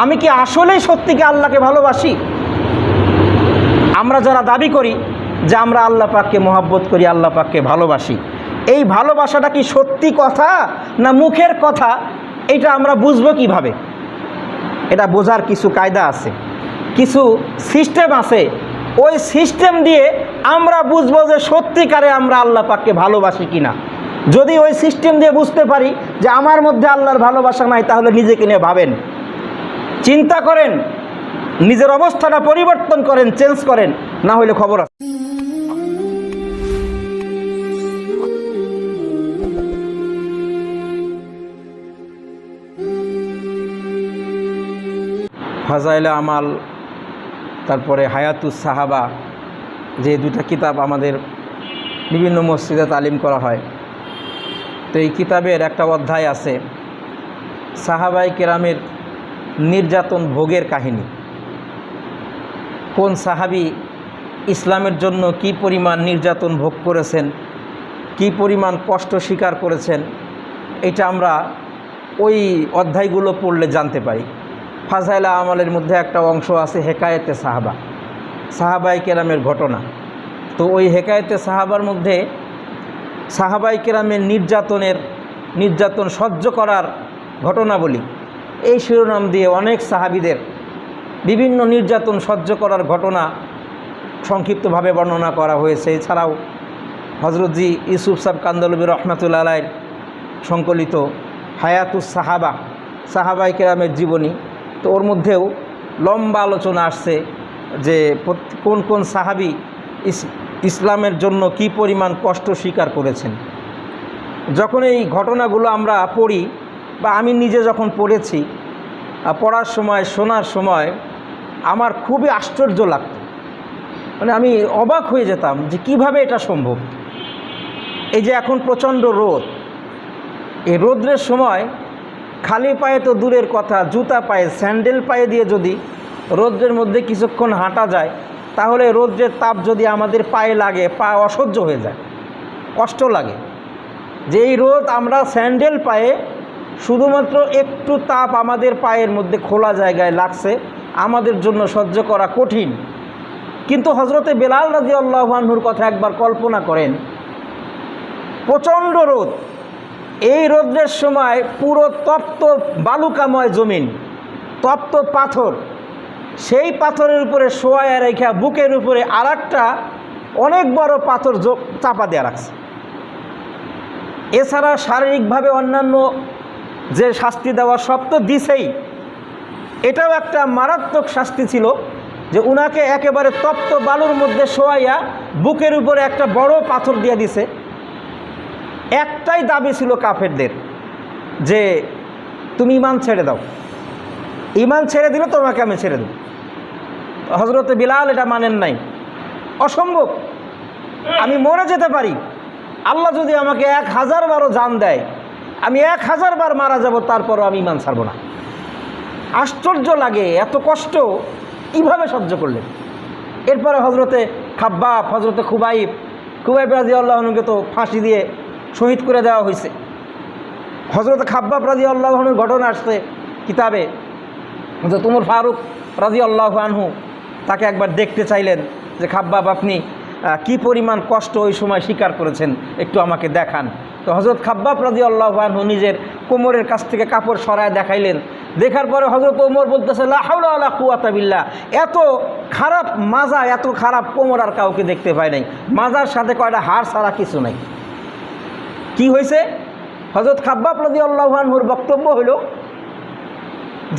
আমি কি আসলেই সত্যিকে আল্লাহকে ভালোবাসি? আমরা যারা দাবি করি যে আমরা আল্লাহ পাককে মহব্বত করি, আল্লাহ পাককে ভালোবাসি, এই ভালোবাসাটা কি সত্যি কথা না মুখের কথা? এটা আমরা বুঝবো কিভাবে? এটা বোঝার কিছু কায়দা আছে, কিছু সিস্টেম আছে। ওই সিস্টেম দিয়ে আমরা বুঝবো যে সত্যিকারে আমরা আল্লাহ পাককে ভালোবাসি কিনা। যদি ওই সিস্টেম দিয়ে বুঝতে পারি যে আমার মধ্যে আল্লাহর ভালোবাসা নাই, তাহলে নিজেকে নিয়ে ভাবেন, চিন্তা করেন, নিজের অবস্থাটা পরিবর্তন করেন, চেঞ্জ করেন, না হলে খবর আছে। ফাজাইলে আমাল, তারপরে হায়াতুস সাহাবা, যে দুটা কিতাব আমাদের বিভিন্ন মসজিদে তালিম করা হয়। তো এই কিতাবের একটা অধ্যায় আছে সাহাবায়ে কেরামের নির্যাতন ভোগের কাহিনী। কোন সাহাবী ইসলামের জন্য কি পরিমাণ নির্যাতন ভোগ করেছেন, কি পরিমাণ কষ্ট স্বীকার করেছেন, এটা আমরা ওই অধ্যায়গুলো পড়লে জানতে পারি। ফাজাইলে আমালের মধ্যে একটা অংশ আছে হেকায়েতে সাহাবা, সাহাবায়ে কেরামের ঘটনা। তো ওই হেকায়েতে সাহাবার মধ্যে সাহাবায়ে কেরামের নির্যাতন সহ্য করার ঘটনাবলী, এই শিরোনাম দিয়ে অনেক সাহাবীদের বিভিন্ন নির্যাতন সহ্য করার ঘটনা সংক্ষিপ্তভাবে বর্ণনা করা হয়েছে। এছাড়াও হযরত জি ইউসুফ সাহেব কান্দলবী রহমাতুল্লাহ আলাইহির সংকলিত হায়াতুস সাহাবা, সাহাবায়ে কেরামের জীবনী, তো ওর মধ্যেও লম্বা আলোচনা আসছে যে কোন কোন সাহাবী ইসলামের জন্য কি পরিমাণ কষ্ট স্বীকার করেছেন। যখন এই ঘটনাগুলো আমরা পড়ি, বা আমি নিজে যখন পড়েছি, পড়ার সময়, শোনার সময় আমার খুবই আশ্চর্য লাগত। মানে আমি অবাক হয়ে যেতাম যে কিভাবে এটা সম্ভব। এই যে এখন প্রচণ্ড রোদ, এই রোদ্রের সময় খালি পায়ে তো দূরের কথা, জুতা পায়ে, স্যান্ডেল পায়ে দিয়ে যদি রোদ্রের মধ্যে কিছুক্ষণ হাঁটা যায়, তাহলে রোদ্রের তাপ যদি আমাদের পায়ে লাগে, পা অসহ্য হয়ে যায়, কষ্ট লাগে। যে এই রোদ আমরা স্যান্ডেল পায়ে শুধুমাত্র একটু তাপ আমাদের পায়ের মধ্যে খোলা জায়গায় লাগছে, আমাদের জন্য সহ্য করা কঠিন। কিন্তু হযরতে বেলাল রাদিয়াল্লাহু আনহুর কথা একবার কল্পনা করেন। প্রচণ্ড রোদ, এই রোদ্রের সময় পুরো তপ্ত বালুকাময় জমিন, তপ্ত পাথর, সেই পাথরের উপরে শোয়ায়া রেখা বুকের উপরে আরেকটা অনেক বড় পাথর চাপা দেওয়া রাখছে। এছাড়া শারীরিকভাবে অন্যান্য যে শাস্তি দেওয়া সব তো দিছেই, এটাও একটা মারাত্মক শাস্তি ছিল যে উনাকে একেবারে তপ্ত বালুর মধ্যে শোয়াইয়া বুকের উপরে একটা বড় পাথর দিয়ে দিছে। একটাই দাবি ছিল কাফেরদের যে তুমি ঈমান ছেড়ে দাও, ঈমান ছেড়ে দিলে তোমাকে আমি ছেড়ে দেব। হযরতে বিলাল এটা মানেন নাই, অসম্ভব, আমি মরে যেতে পারি, আল্লাহ যদি আমাকে 1000 বারও জান দেয়, আমি 1000 বার মারা যাব, তারপরও আমি ঈমান ছাড়ব না। আশ্চর্য লাগে, এত কষ্ট কীভাবে সহ্য করলেন। এরপরে হযরতে খাব্বাব, হযরতে খুবাইব রাদিয়াল্লাহু আনহুকে তো ফাঁসি দিয়ে শহীদ করে দেওয়া হয়েছে। হযরতে খাব্বাব রাদিয়াল্লাহু আনহুর ঘটনা আসছে কিতাবে। হযরত উমর ফারুক রাদিয়াল্লাহু আনহু তাকে একবার দেখতে চাইলেন যে খাব্বাব, আপনি কি পরিমাণ কষ্ট ওই সময় স্বীকার করেছেন, একটু আমাকে দেখান। তো হযরত খাব্বাব রাদিয়াল্লাহু আনহু নিজের কোমরের কাছ থেকে কাপড় সরায় দেখাইলেন। দেখার পরে হযরত ওমর বলতেছে, লা হাওলা ওয়ালা কুওয়াতা বিল্লাহ, এত খারাপ মাজা, এত খারাপ কোমর আর কাউকে দেখতে পাই নাই, মাজার সাথে কয়টা হাড় ছাড়া কিছু নাই। কি হয়েছে? হযরত খাব্বাব রাদিয়াল্লাহু আনহুর বক্তব্য হলো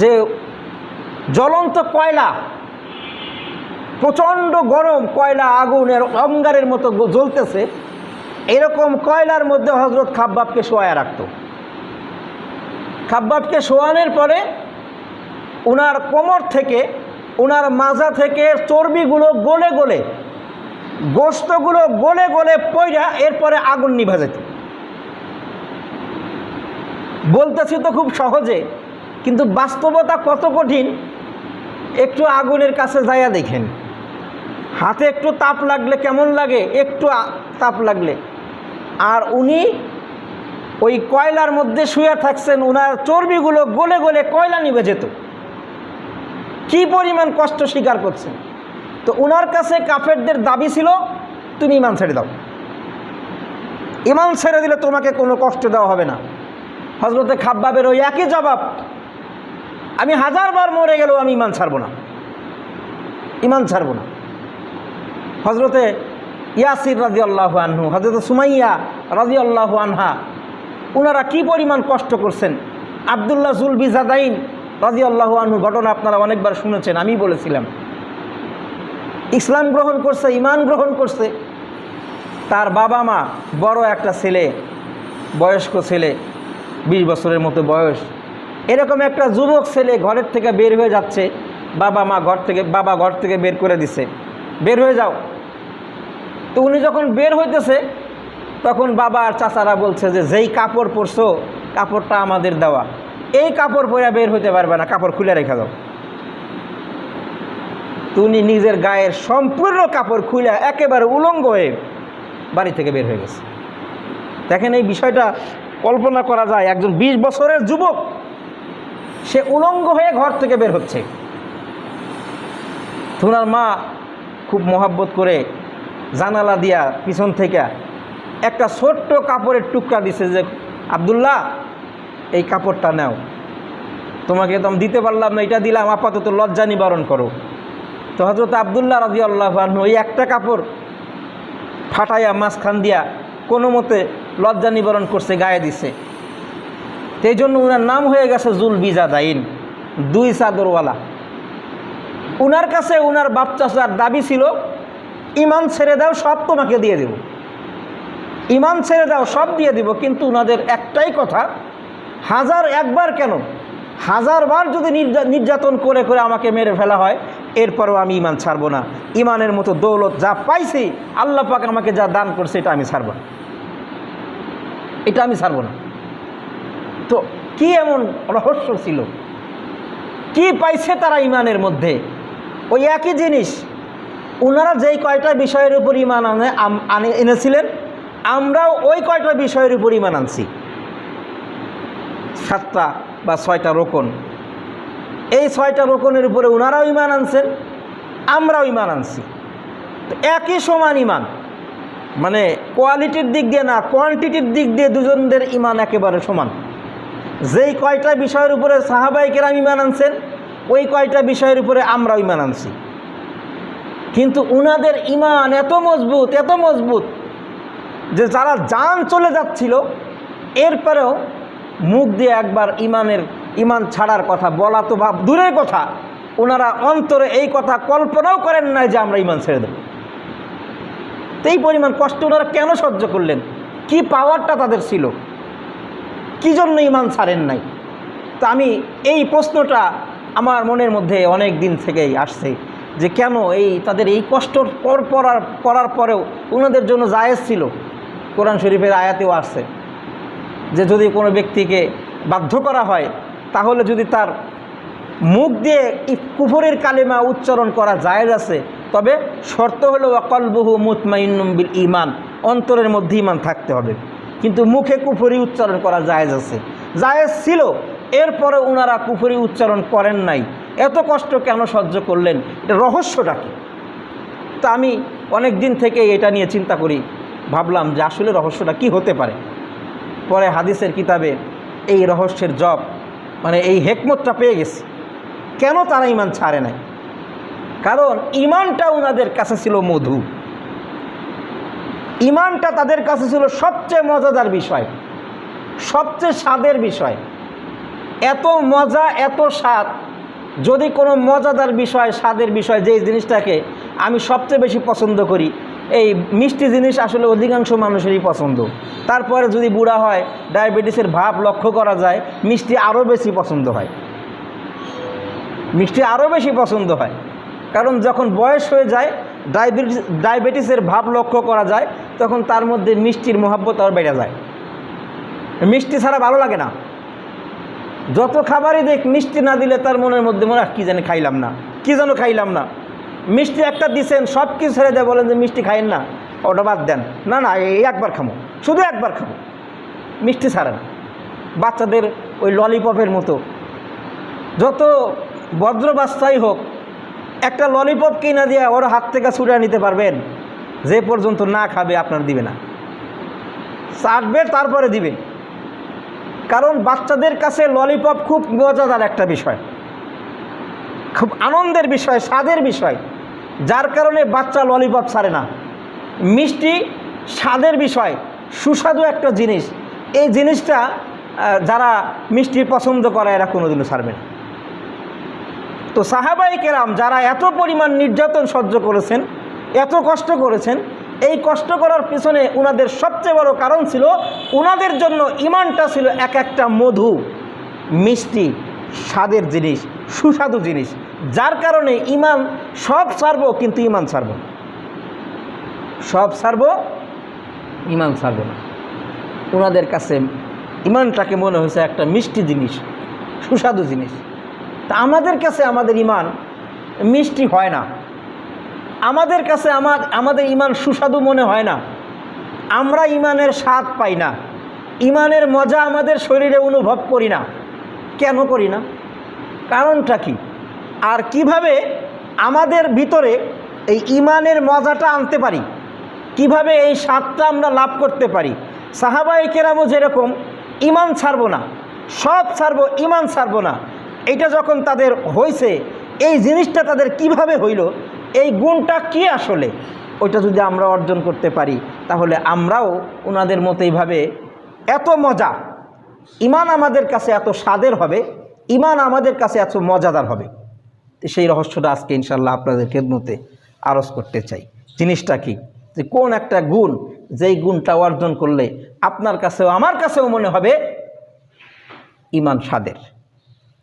যে জ্বলন্ত কয়লা, প্রচণ্ড গরম কয়লা, আগুনের অঙ্গারের মতো জ্বলতেছে, এরকম কয়লার মধ্যে হযরত খাব্বাবকে শোয়ায়া রাখত। খাব্বাবকে শোয়ানোর পরে ওনার কোমর থেকে, ওনার মাজা থেকে চর্বিগুলো গলে গলে, গোশতগুলো গলে গলে পয়রা এরপরে আগুন নিভা যেত। বলতেছি তো খুব সহজে, কিন্তু বাস্তবতা কত কঠিন একটু আগুনের কাছে যাইয়া দেখেন। হাতে একটু তাপ লাগলে কেমন লাগে, একটু তাপ লাগলে, আর উনি ওই কয়লার মধ্যে শুয়ে থাকছেন, ওনার চর্বিগুলো গলে গলে কয়লা নিভে যেত। কি পরিমাণ কষ্ট স্বীকার করছেন। তো ওনার কাছে কাফেরদের দাবি ছিল তুমি ঈমান ছেড়ে দাও, ঈমান ছেড়ে দিলে তোমাকে কোনো কষ্ট দেওয়া হবে না। হযরতে খাব্বাবের ওই একই জবাব, আমি 1000 বার মরে গেলেও আমি ঈমান ছাড়ব না, ঈমান ছাড়ব না। হযরতে ইয়াসির রাদিয়াল্লাহু আনহু, হযরতে সুমাইয়া রাদিয়াল্লাহু আনহা, ওনারা কি পরিমাণ কষ্ট করছেন। আব্দুল্লাহ যুলবিজাদাইন রাদিয়াল্লাহু আনহু ঘটনা আপনারা অনেকবার শুনেছেন, আমি বলেছিলাম। ইসলাম গ্রহণ করছে, ঈমান গ্রহণ করছে। তার বাবা মা, বড় একটা ছেলে, বয়স্ক ছেলে, 20 বছরের মতো বয়স, এরকম একটা যুবক ছেলে ঘরের থেকে বের হয়ে যাচ্ছে। বাবা ঘর থেকে বের করে দিছে, বের হয়ে যাও। তো উনি যখন বের হইতেছে তখন বাবা আর চাচারা বলছে যে যেই কাপড় পরছো কাপড়টা আমাদের দেওয়া, এই কাপড় পরে বের হইতে পারবে না, কাপড় খুলে রেখে দাও। তো উনি নিজের গায়ের সম্পূর্ণ কাপড় খুলে একেবারে উলঙ্গ হয়ে বাড়ি থেকে বের হয়ে গেছে। দেখেন এই বিষয়টা কল্পনা করা যায়, একজন 20 বছরের যুবক সে উলঙ্গ হয়ে ঘর থেকে বের হচ্ছে। ওনার মা খুব মহাব্বত করে জানালা দিয়া পিছন থেকে একটা ছোট্ট কাপড়ের টুকরা দিছে যে আব্দুল্লাহ এই কাপড়টা নাও, তোমাকে তো আমি দিতে পারলাম না, এটা দিলাম, আপাতত লজ্জা নিবারণ করো। তো হযরত আব্দুল্লাহ রাদিয়াল্লাহু আনহু ওই একটা কাপড় ফাটাইয়া মাঝখান দিয়া কোনো মতে লজ্জা নিবারণ করছে, গায়ে দিছে। সেই জন্য ওনার নাম হয়ে গেছে যুলবিজাদাইন, 2 চাদরওয়ালা। ওনার কাছে ওনার বাপ চাচার দাবি ছিল ঈমান ছেড়ে দাও, সব তোমাকে দিয়ে দেব, ঈমান ছেড়ে দাও, সব দিয়ে দিব। কিন্তু ওনাদের একটাই কথা, 1001 বার কেন, 1000 বার যদি নির্যাতন করে করে আমাকে মেরে ফেলা হয় এরপরও আমি ঈমান ছাড়ব না। ঈমানের মতো দৌলত যা পাইছি, আল্লাহ পাক আমাকে যা দান করছে, এটা আমি ছাড়ব না, এটা আমি ছাড়ব না। তো কি এমন রহস্য ছিল, কি পাইছে তারা ঈমানের মধ্যে? ওই একই জিনিস, ওনারা যেই কয়টা বিষয়ের উপর ঈমান এনেছিলেন, আমরাও ওই কয়টা বিষয়ের উপর ঈমান আনছি। 7টা বা 6টা রোকন, এই 6টা রোকনের উপরে ওনারাও ঈমান আনছেন, আমরাও ঈমান আনছি। তো একই সমান ঈমান, মানে কোয়ালিটির দিক দিয়ে না, কোয়ান্টিটির দিক দিয়ে দুজনদের ঈমান একেবারে সমান। যেই কয়টা বিষয়ের উপরে সাহাবায়ে কেরাম ঈমান আনছেন, ওই কয়টা বিষয়ের উপরে আমরাও ঈমান আনছি। কিন্তু উনাদের ঈমান এত মজবুত, এত মজবুত যে যারা জান চলে যাচ্ছিল এরপরেও মুখ দিয়ে একবার ঈমান ছাড়ার কথা বলা তো ভাব দূরের কথা, ওনারা অন্তরে এই কথা কল্পনাও করেন নাই যে আমরা ঈমান ছেড়ে দেব। তো এই পরিমাণ কষ্ট ওনারা কেন সহ্য করলেন? কি পাওয়ারটা তাদের ছিল? কি জন্য ঈমান ছাড়েন নাই? তো আমি এই প্রশ্নটা আমার মনের মধ্যে অনেক দিন থেকেই আসছে যে কেন তাদের এই কষ্ট করার পরেও ওনাদের জন্য জায়েজ ছিল। কোরআন শরীফের আয়াতেও আসছে যে যদি কোনো ব্যক্তিকে বাধ্য করা হয় তাহলে যদি তার মুখ দিয়ে কুফরের কালিমা উচ্চারণ করা জায়েজ আছে, তবে শর্ত হলো ওয়াকলবুহু মুতমাইন্নুম বিল ঈমান, অন্তরের মধ্যে ঈমান থাকতে হবে। কিন্তু মুখে কুফরি উচ্চারণ করা জায়েজ আছে, জায়েজ ছিল, এরপরে ওনারা কুফরি উচ্চারণ করেন নাই। এত কষ্ট কেন সহ্য করলেন? এটা রহস্যটা কি? তো আমি অনেক দিন থেকে এটা নিয়ে চিন্তা করি, ভাবলাম যে আসলে রহস্যটা কি হতে পারে। পরে হাদিসের কিতাবে এই রহস্যের জব, মানে এই হেকমতটা পেয়ে গেছি, কেন তারা ঈমান ছাড়ে নাই। কারণ ঈমানটা ওনাদের কাছে ছিল মধু, ঈমানটা তাদের কাছে ছিল সবচেয়ে মজাদার বিষয়, সবচেয়ে স্বাদের বিষয়। এত মজা, এত স্বাদ, যদি কোনো মজাদার বিষয়, স্বাদের বিষয়, যেই জিনিসটাকে আমি সবচেয়ে বেশি পছন্দ করি, এই মিষ্টি জিনিস আসলে অধিকাংশ মানুষেরই পছন্দ। তারপরে যদি বুড়া হয়, ডায়াবেটিসের ভাব লক্ষ্য করা যায়, মিষ্টি আরও বেশি পছন্দ হয়, মিষ্টি আরও বেশি পছন্দ হয়। কারণ যখন বয়স হয়ে যায়, ডায়াবেটিসের ভাব লক্ষ্য করা যায়, তখন তার মধ্যে মিষ্টির মহব্বত আর বেড়ে যায়। মিষ্টি ছাড়া ভালো লাগে না। যত খাবারই দেখ, মিষ্টি না দিলে তার মনের মধ্যে মনে হয় কী জানি খাইলাম না, কী যেন খাইলাম না। মিষ্টি একটা দিছেন, সব কিছু ছেড়ে দেয়, বলেন যে মিষ্টি খাইন না, ওটা বাদ দেন, না না এই একবার খাবো, শুধু একবার খাবো, মিষ্টি ছাড়ে না। বাচ্চাদের ওই ললিপপের মতো, যত ভদ্র বাচ্চাই হোক, একটা ললিপপ কিনা দিয়ে ওর হাত থেকে ছুটে নিতে পারবেন? যে পর্যন্ত না খাবে আপনার দিবে না, চাটবে তারপরে দিবে। কারণ বাচ্চাদের কাছে ললিপপ খুব মজাদার একটা বিষয়, খুব আনন্দের বিষয়, স্বাদের বিষয়, যার কারণে বাচ্চা ললিপপ ছাড়ে না। মিষ্টি স্বাদের বিষয়, সুস্বাদু একটা জিনিস, এই জিনিসটা যারা মিষ্টি পছন্দ করে এরা কোনোদিনও ছাড়বে না। তো সাহাবায়ে কেরাম যারা এত পরিমাণ নির্যাতন সহ্য করেছেন, এত কষ্ট করেছেন, এই কষ্ট করার পিছনে ওনাদের সবচেয়ে বড় কারণ ছিল ওনাদের জন্য ইমানটা ছিল এক একটা মধু, মিষ্টি, স্বাদের জিনিস, সুস্বাদু জিনিস, যার কারণে ইমান সব ছাড়বো কিন্তু ইমান ছাড়বো না, সব ছাড়বো ইমান ছাড়বো না। ওনাদের কাছে ইমানটাকে মনে হয়েছে একটা মিষ্টি জিনিস, সুস্বাদু জিনিস। তা আমাদের কাছে আমাদের ইমান মিষ্টি হয় না, আমাদের কাছে আমাদের ইমান সুস্বাদু মনে হয় না, আমরা ইমানের স্বাদ পাই না, ইমানের মজা আমাদের শরীরে অনুভব করি না। কেন করি না? কারণটা কি? আর কিভাবে আমাদের ভিতরে এই ইমানের মজাটা আনতে পারি, কিভাবে এই স্বাদটা আমরা লাভ করতে পারি? সাহাবায়ে কেরামও যেরকম ইমান ছাড়বো না, সব ছাড়বো, ইমান ছাড়বো না, এটা যখন তাদের হয়েছে, এই জিনিসটা তাদের কিভাবে হইল, এই গুণটা কি আসলে, ওইটা যদি আমরা অর্জন করতে পারি তাহলে আমরাও ওনাদের মতো এইভাবে এত মজা, ইমান আমাদের কাছে এত স্বাদের হবে, ইমান আমাদের কাছে এত মজাদার হবে। তো সেই রহস্যটা আজকে ইনশাল্লাহ আপনাদের খেদমতে আরজ করতে চাই। জিনিসটা কি, যে কোন একটা গুণ, যেই গুণটা অর্জন করলে আপনার কাছেও আমার কাছেও মনে হবে ইমান স্বাদের।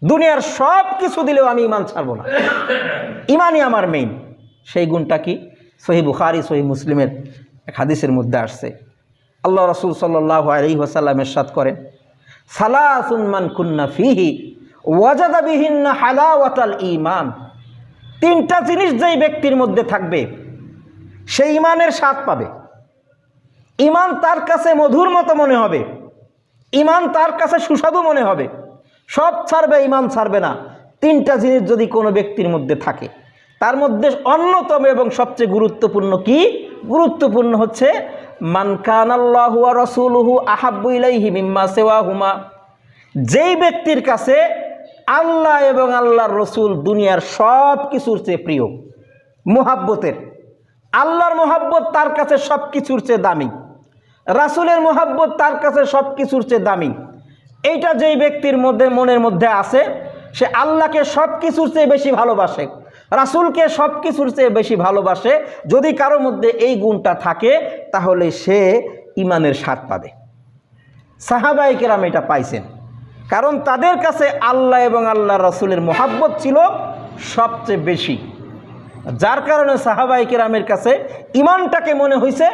দুনিয়ার সব কিছু দিলেও আমি ইমান ছাড়বো না, ইমানই আমার মেইন। সেই গুণটা কি? সহিহ বুখারী, সহিহ মুসলিমের এক হাদিসের মধ্যে আসছে, আল্লাহ রাসূল সাল্লাল্লাহু আলাইহি ওয়াসাল্লাম ইরশাদ করেন, সালাসুন মান কুন্না ফিহি ওয়াজাদা বিহিন্না হালাওয়াতাল ঈমান। তিনটা জিনিস যেই ব্যক্তির মধ্যে থাকবে সেই ইমানের স্বাদ পাবে, ইমান তার কাছে মধুর মতো মনে হবে, ইমান তার কাছে সুস্বাদু মনে হবে, সব ছাড়বে, ইমান ছাড়বে না। তিনটা জিনিস যদি কোনো ব্যক্তির মধ্যে থাকে, তার মধ্যে অন্যতম এবং সবচেয়ে গুরুত্বপূর্ণ কি? গুরুত্বপূর্ণ হচ্ছে মান কানাল্লাহু ওয়া রাসূলুহু আহাব্বু ইলাইহি মিম্মা সিওয়াহুমা। যেই ব্যক্তির কাছে আল্লাহ এবং আল্লাহর রসুল দুনিয়ার সব কিছুর চেয়ে প্রিয়, মুহাব্বতের, আল্লাহর মুহাব্বত তার কাছে সব কিছুর চেয়ে দামি, রাসূলের মুহাব্বত তার কাছে সব কিছুর চেয়ে দামি, এইটা যেই ব্যক্তির মধ্যে মনের মধ্যে আছে, সে আল্লাহকে সব কিছুর চেয়ে বেশি ভালোবাসে, রাসূলকে সব কিছুর চেয়ে বেশি ভালোবাসে। যদি কারো মধ্যে এই গুণটা থাকে তাহলে সে ইমানের স্বাদ পাবে। সাহাবায়ে কেরাম এটা পাইছেন, কারণ তাদের কাছে আল্লাহ এবং আল্লাহ রাসূলের মুহাব্বত ছিল সবচেয়ে বেশি, যার কারণে সাহাবায়ে কেরামের কাছে ইমানটাকে মনে হয়েছে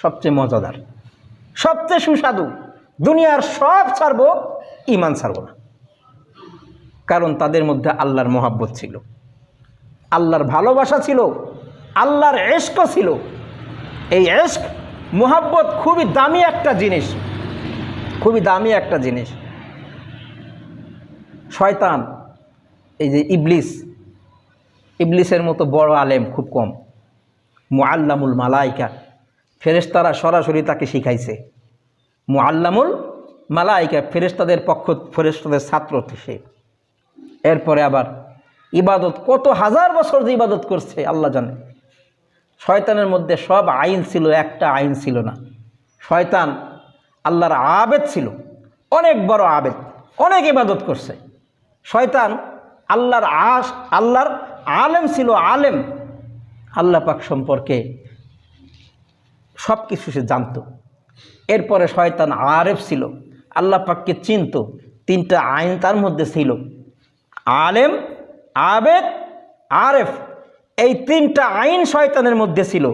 সবচেয়ে মজাদার, সবচেয়ে সুস্বাদু। দুনিয়ার সব ছাড়বো, ইমান ছাড়বো না, কারণ তাদের মধ্যে আল্লাহর মুহাব্বত ছিল, আল্লাহর ভালোবাসা ছিল, আল্লাহর ইশক ছিল। এই ইশক মুহাব্বত খুবই দামি একটা জিনিস, খুবই দামি একটা জিনিস। শয়তান, এই যে ইবলিসের মতো বড় আলেম খুব কম, মুআল্লামুল মালাইকা, ফেরেশতারা সরাসরি তাকে শিখাইছে। মুআল্লামুল মালাইকা, ফেরেশতাদের ফেরেশতাদের ছাত্র সে। এরপরে আবার ইবাদত, কত হাজার বছর যে ইবাদত করছে আল্লাহ জানে। শয়তানের মধ্যে সব আইন ছিল, একটা আইন ছিল না। শয়তান আল্লাহর আবেদ ছিল, অনেক বড় আবেদ, অনেক ইবাদত করছে। শয়তান আল্লাহর আলেম ছিল, আলেম, আল্লাহ পাক সম্পর্কে সব কিছু সে জানত। এরপরে শয়তান আরেফ ছিল, আল্লাহ পাককে চিনত। তিনটা আইন তার মধ্যে ছিল, আলেম, আবেদ, আরেফ। এই তিনটা আইন শয়তানের মধ্যে ছিল।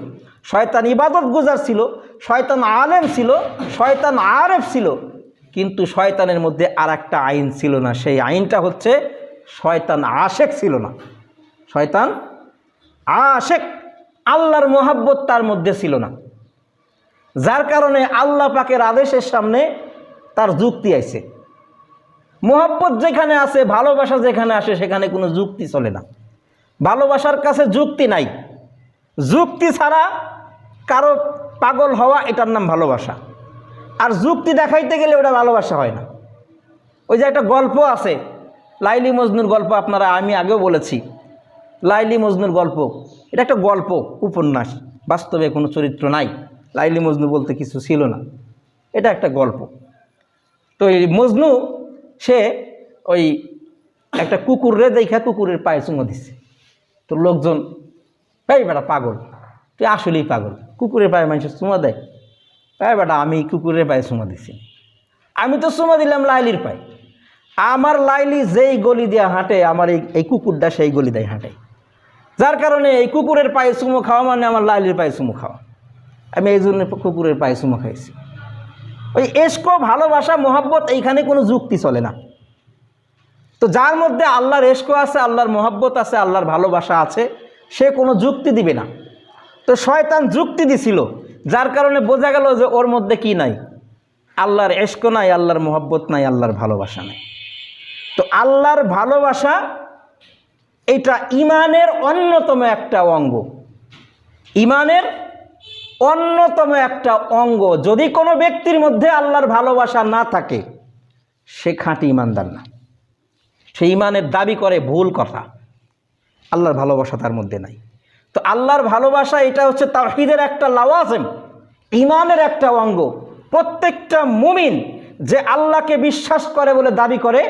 শয়তান ইবাদত গুজার ছিল, শয়তান আলেম ছিল, শয়তান আরেফ ছিল, কিন্তু শয়তানের মধ্যে আর একটা আইন ছিল না। সেই আইনটা হচ্ছে শয়তান আশেক ছিল না। শয়তান আশেক, আল্লাহর মুহাব্বত তার মধ্যে ছিল না, যার কারণে আল্লাহ পাকের আদেশের সামনে তার যুক্তি আইছে। মুহাব্বত যেখানে আছে, ভালোবাসা যেখানে আসে, সেখানে কোনো যুক্তি চলে না। ভালোবাসার কাছে যুক্তি নাই। যুক্তি ছাড়া কারো পাগল হওয়া এটার নাম ভালোবাসা। আর যুক্তি দেখাইতে গেলে ওটা ভালোবাসা হয় না। ওই যে একটা গল্প আছে, লাইলি মজনুর গল্প, আপনারা আমি আগেও বলেছি, লাইলি মজনুর গল্প, এটা একটা গল্প, উপন্যাস, বাস্তবে কোনো চরিত্র নাই। লাইলি মজনু বলতে কিছু ছিল না, এটা একটা গল্প। তো এই মজনু সে ওই একটা কুকুরে দেখা কুকুরের পায়ে চুমো দিচ্ছে। তো লোকজন, এই বেটা পাগল, তুই আসলেই পাগল, কুকুরের পায়ে মানুষের চুমো দেয়? এই বেটা আমি কুকুরের পায়ে চুমো দিছি, আমি তো চুমো দিলাম লাইলির পায়ে। আমার লাইলি যেই গলি দিয়ে হাঁটে, আমার এই কুকুরটা সেই গলি দিয়ে হাঁটে, যার কারণে এই কুকুরের পায়ে চুমো খাওয়া মানে আমার লাইলির পায়ে চুমো খাওয়া। আমি এই জন্য কুকুরের পায়ে চুমো খাইছি। ওই এশক, ভালোবাসা, মোহাব্বত, এইখানে কোনো যুক্তি চলে না। তো যার মধ্যে আল্লাহর এশক আছে, আল্লাহর মোহাব্বত আছে, আল্লাহর ভালোবাসা আছে, সে কোনো যুক্তি দিবে না। তো শয়তান যুক্তি দিছিল, যার কারণে বোঝা গেল যে ওর মধ্যে কি নাই, আল্লাহর এশক নাই, আল্লাহর মোহাব্বত নাই, আল্লাহর ভালোবাসা নাই। তো আল্লাহর ভালোবাসা এটা ইমানের অন্যতম একটা অঙ্গ, ইমানের অন্যতম একটা অঙ্গ। যদি কোনো ব্যক্তির মধ্যে আল্লাহর ভালোবাসা না থাকে, সে খাঁটি ইমানদার না, সে ইমানের দাবি করে ভুল কথা। আল্লাহর ভালোবাসা তার মধ্যে নাই। তো আল্লাহর ভালোবাসা এটা হচ্ছে তাওহীদের একটা লাওয়াজিম, ইমানের একটা অঙ্গ। প্রত্যেকটা মুমিন যে আল্লাহকে বিশ্বাস করে বলে দাবি করে,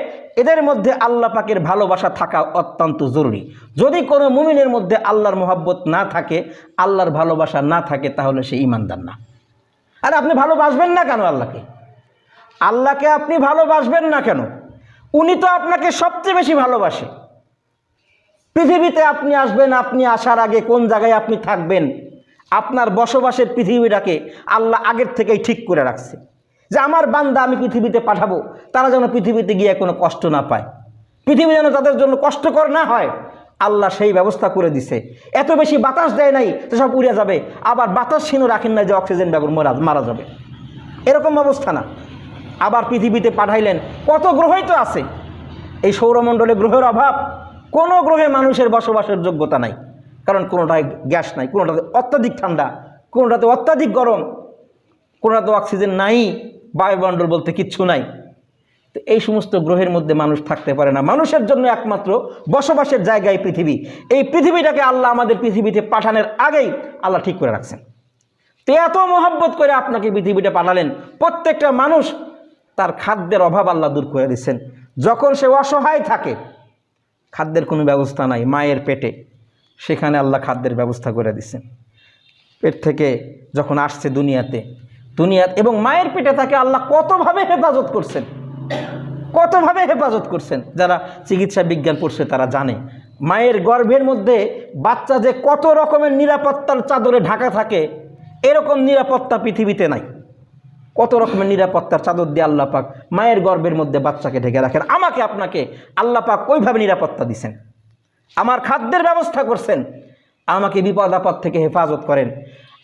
এদের মধ্যে আল্লাহ পাকের ভালোবাসা থাকা অত্যন্ত জরুরি। যদি কোনো মুমিনের মধ্যে আল্লাহর মোহাব্বত না থাকে, আল্লাহর ভালোবাসা না থাকে, তাহলে সে ঈমানদার না। আর আপনি ভালোবাসবেন না কেন আল্লাহকে? আল্লাহকে আপনি ভালোবাসবেন না কেন? উনি তো আপনাকে সবচেয়ে বেশি ভালোবাসে। পৃথিবীতে আপনি আসবেন, আপনি আসার আগে কোন জায়গায় আপনি থাকবেন, আপনার বসবাসের পৃথিবীটাকে আল্লাহ আগের থেকেই ঠিক করে রাখছে, যে আমার বান্দা আমি পৃথিবীতে পাঠাবো, তারা যেন পৃথিবীতে গিয়ে কোনো কষ্ট না পায়, পৃথিবী যেন তাদের জন্য কষ্টকর না হয়। আল্লাহ সেই ব্যবস্থা করে দিছে। এত বেশি বাতাস দেয় নাই তো সব উড়ে যাবে, আবার বাতাসহীনও রাখেন না যে অক্সিজেন ব্যাগর মারা যাবে, এরকম অবস্থা না। আবার পৃথিবীতে পাঠাইলেন, কত গ্রহই তো আছে। এই সৌরমণ্ডলে গ্রহের অভাব, কোনো গ্রহে মানুষের বসবাসের যোগ্যতা নাই, কারণ কোনোটায় গ্যাস নাই, কোনোটাতে অত্যাধিক ঠান্ডা, কোনোটাতে অত্যাধিক গরম, কোনোটাতে অক্সিজেন নাই, বায়ুমণ্ডল বলতে কিচ্ছু নাই। তো এই সমস্ত গ্রহের মধ্যে মানুষ থাকতে পারে না। মানুষের জন্য একমাত্র বসবাসের জায়গায় পৃথিবী। এই পৃথিবীটাকে আল্লাহ আমাদের পৃথিবীতে পাঠানোর আগেই আল্লাহ ঠিক করে রাখছেন। তো এত মহব্বত করে আপনাকে পৃথিবীতে পাঠালেন। প্রত্যেকটা মানুষ তার খাদ্যের অভাব আল্লাহ দূর করে দিচ্ছেন। যখন সে অসহায় থাকে, খাদ্যের কোনো ব্যবস্থা নাই মায়ের পেটে, সেখানে আল্লাহ খাদ্যের ব্যবস্থা করে দিচ্ছেন। পেট থেকে যখন আসছে দুনিয়াতে এবং মায়ের পেটে তাকে আল্লাহ কতভাবে হেফাজত করছেন, কতভাবে হেফাজত করছেন। যারা চিকিৎসা বিজ্ঞান পড়ছে তারা জানে, মায়ের গর্ভের মধ্যে বাচ্চা যে কত রকমের নিরাপত্তার চাদরে ঢাকা থাকে, এরকম নিরাপত্তা পৃথিবীতে নাই। কত রকমের নিরাপত্তার চাদর দিয়ে আল্লাহ পাক মায়ের গর্ভের মধ্যে বাচ্চাকে ঢেকে রাখেন। আমাকে আপনাকে আল্লাহ পাক ওইভাবে নিরাপত্তা দিছেন। আমার খাদ্যের ব্যবস্থা করছেন, আমাকে বিপদ আপদ থেকে হেফাজত করেন।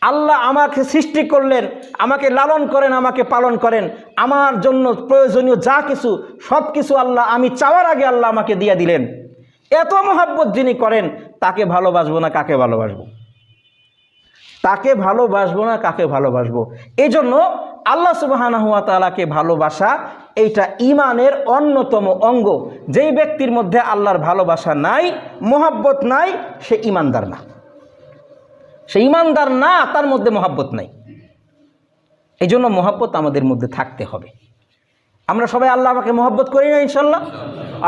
আল্লাহ আমাকে সৃষ্টি করলেন, আমাকে লালন করেন, আমাকে পালন করেন। আমার জন্য প্রয়োজনীয় যা কিছু সব কিছু আল্লাহ আমি চাওয়ার আগে আল্লাহ আমাকে দিয়ে দিলেন। এত মহব্বত যিনি করেন, তাকে ভালোবাসবো না কাকে ভালোবাসবো? তাকে ভালোবাসবো না কাকে ভালোবাসবো? এই জন্য আল্লাহ সুবহানাহু ওয়া তাআলাকে ভালোবাসা এইটা ইমানের অন্যতম অঙ্গ। যেই ব্যক্তির মধ্যে আল্লাহর ভালোবাসা নাই, মহব্বত নাই, সে ইমানদার না। সে ইমানদার না, তার মধ্যে মহব্বত নাই। এই জন্য মহব্বত আমাদের মধ্যে থাকতে হবে। আমরা সবাই আল্লাহ পাককে মহব্বত করি না ইনশাল্লাহ?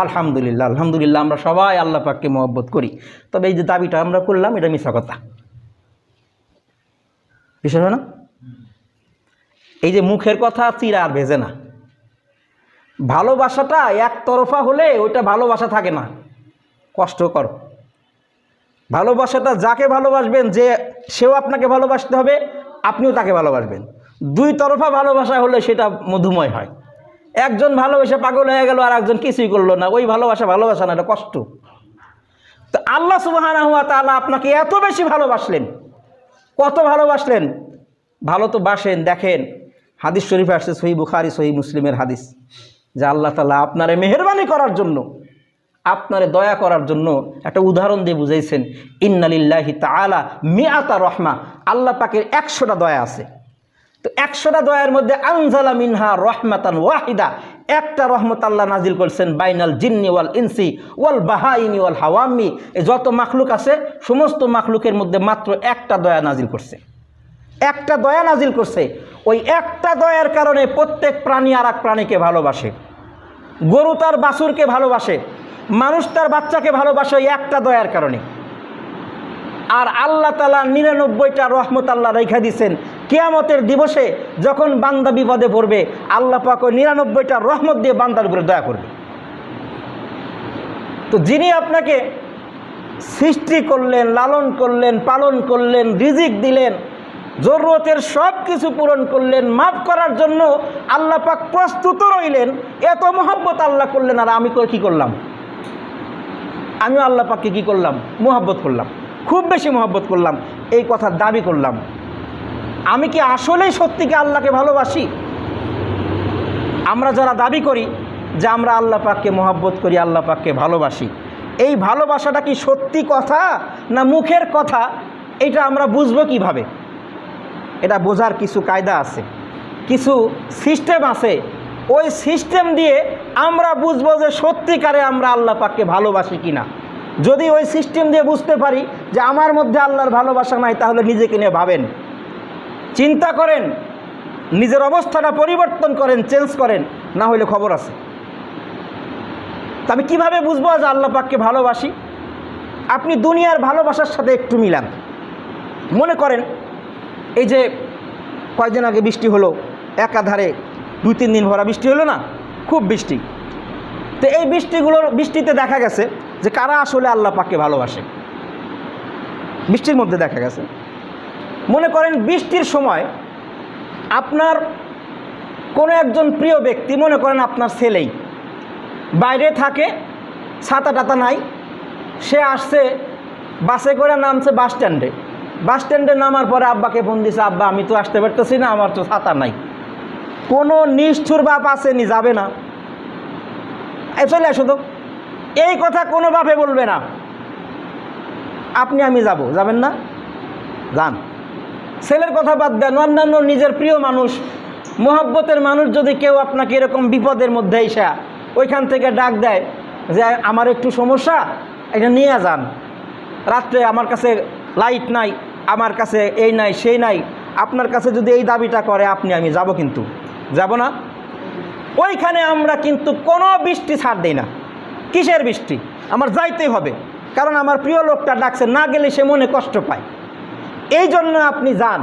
আলহামদুলিল্লাহ, আলহামদুলিল্লাহ, আমরা সবাই আল্লাহ পাককে মহব্বত করি। তবে এই যে দাবিটা আমরা করলাম, এটা মিথ্যা কথা, বিশ্বাস হয় না? এই যে মুখের কথা চিরা আর ভেজে না। ভালোবাসাটা একতরফা হলে ওইটা ভালোবাসা থাকে না, কষ্টকর। ভালোবাসাটা যাকে ভালোবাসবেন, যে সেও আপনাকে ভালোবাসতে হবে, আপনিও তাকে ভালোবাসবেন। দুই তরফা ভালোবাসা হলে সেটা মধুময় হয়। একজন ভালোবেসে পাগল হয়ে গেল আর একজন কিছুই করলো না, ওই ভালোবাসা ভালোবাসা না, এটা কষ্ট। তো আল্লাহ সুবহানাহু ওয়া তাআলা আপনাকে এত বেশি ভালোবাসলেন, কত ভালোবাসলেন? ভালো তো বাসেন। দেখেন হাদিস শরীফে আসছে, সহিহ বুখারী সহিহ মুসলিমের হাদিস, যে আল্লাহ তাআলা আপনারে মেহেরবানি করার জন্য আপনারে দয়া করার জন্য একটা উদাহরণ দিয়ে বুঝাইছেন, ইন্নালিল্লাহি তাআলা মিআতা রহমা, আল্লাহ পাকের 100টা দয়া আছে। তো 100টা দয়ার মধ্যে আনজালা মিনহা রহমাতান ওয়াহিদা, একটা রহমত আল্লাহ নাজিল করছেন বাইনাল জিন্নি ওয়াল ইনসি ওয়াল বাহাইমি ওয়াল হাওয়ামি, এই যত মাখলুক আছে সমস্ত মাখলুকের মধ্যে মাত্র একটা দয়া নাজিল করছে, একটা দয়া নাজিল করছে। ওই একটা দয়ার কারণে প্রত্যেক প্রাণী আর এক প্রাণীকে ভালোবাসে, গরু তার বাছুরকে ভালোবাসে, মানুষ তার বাচ্চাকে ভালোবাসে ওই একটা দয়ার কারণে। আর আল্লাহ তাআলা 99টা রহমত আল্লাহ রেখা দিয়েছেন, কিয়ামতের দিবসে যখন বান্দা বিপদে পড়বে আল্লাহ পাক ওই 99টা রহমত দিয়ে বান্দার উপরে দয়া করবে। তো যিনি আপনাকে সৃষ্টি করলেন, লালন করলেন, পালন করলেন, রিজিক দিলেন, জরুরতের সব কিছু পূরণ করলেন, মাফ করার জন্য আল্লাহ পাক প্রস্তুত রইলেন, এত মহব্বত আল্লাহ করলেন, আর আমি কি করলাম? আমিও আল্লাহ পাককে কী করলাম? মহব্বত করলাম, খুব বেশি মহব্বত করলাম, এই কথার দাবি করলাম। আমি কি আসলেই সত্যিকে আল্লাহকে ভালোবাসি? আমরা যারা দাবি করি যে আমরা আল্লাহ পাককে মহব্বত করি, আল্লাহ পাককে ভালোবাসি, এই ভালোবাসাটা কি সত্যি কথা না মুখের কথা? এটা আমরা বুঝবো কিভাবে? এটা বোঝার কিছু কায়দা আছে, কিছু সিস্টেম আছে। ওই সিস্টেম দিয়ে আমরা বুঝবো যে সত্যিকারে আমরা আল্লাহ পাককে ভালোবাসি কিনা। যদি ওই সিস্টেম দিয়ে বুঝতে পারি যে আমার মধ্যে আল্লাহর ভালোবাসা নাই, তাহলে নিজেকে নিয়ে ভাবেন, চিন্তা করেন, নিজের অবস্থাটা পরিবর্তন করেন, চেঞ্জ করেন, না হলে খবর আছে। আমি কিভাবে বুঝবো যে আল্লাহ পাককে ভালোবাসি? আপনি দুনিয়ার ভালোবাসার সাথে একটু মিলান। মনে করেন এই যে কয়েকদিন আগে বৃষ্টি হলো, একাধারে 2-3 দিন ভরা বৃষ্টি হলো না, খুব বৃষ্টি। তো এই বৃষ্টিতে দেখা গেছে যে কারা আসলে আল্লাহ পাককে ভালোবাসে। বৃষ্টির মধ্যে দেখা গেছে, মনে করেন বৃষ্টির সময় আপনার কোনো একজন প্রিয় ব্যক্তি, মনে করেন আপনার ছেলেই বাইরে থাকে, ছাতা টাতা নাই, সে আসছে বাসে করে, নামছে বাস স্ট্যান্ডে নামার পরে আব্বাকে ফোন দিছে, আব্বা আমি তো আসতে পারতেছি না, আমার তো ছাতা নাই। কোনো নিষ্ঠুর বাপ আসেনি, যাবে না, চলে আসো তো, এই কথা কোনো বাপে বলবে না। আপনি আমি যাবেন না? যান। ছেলের কথা বাদ দেন, অন্যান্য নিজের প্রিয় মানুষ, মোহাব্বতের মানুষ যদি কেউ আপনাকে এরকম বিপদের মধ্যে এসে ওইখান থেকে ডাক দেয় যে আমার একটু সমস্যা, এটা নিয়ে যান, রাত্রে আমার কাছে লাইট নাই, আমার কাছে এই নাই সেই নাই, আপনার কাছে যদি এই দাবিটা করে, আপনি আমি যাব, কিন্তু যাব না? ওইখানে আমরা কিন্তু কোনো বৃষ্টি ছাড় দেই না। কিসের বৃষ্টি? আমার যাইতেই হবে, কারণ আমার প্রিয় লোকটা ডাকছে, না গেলে সে মনে কষ্ট পায়, এই জন্য আপনি যান।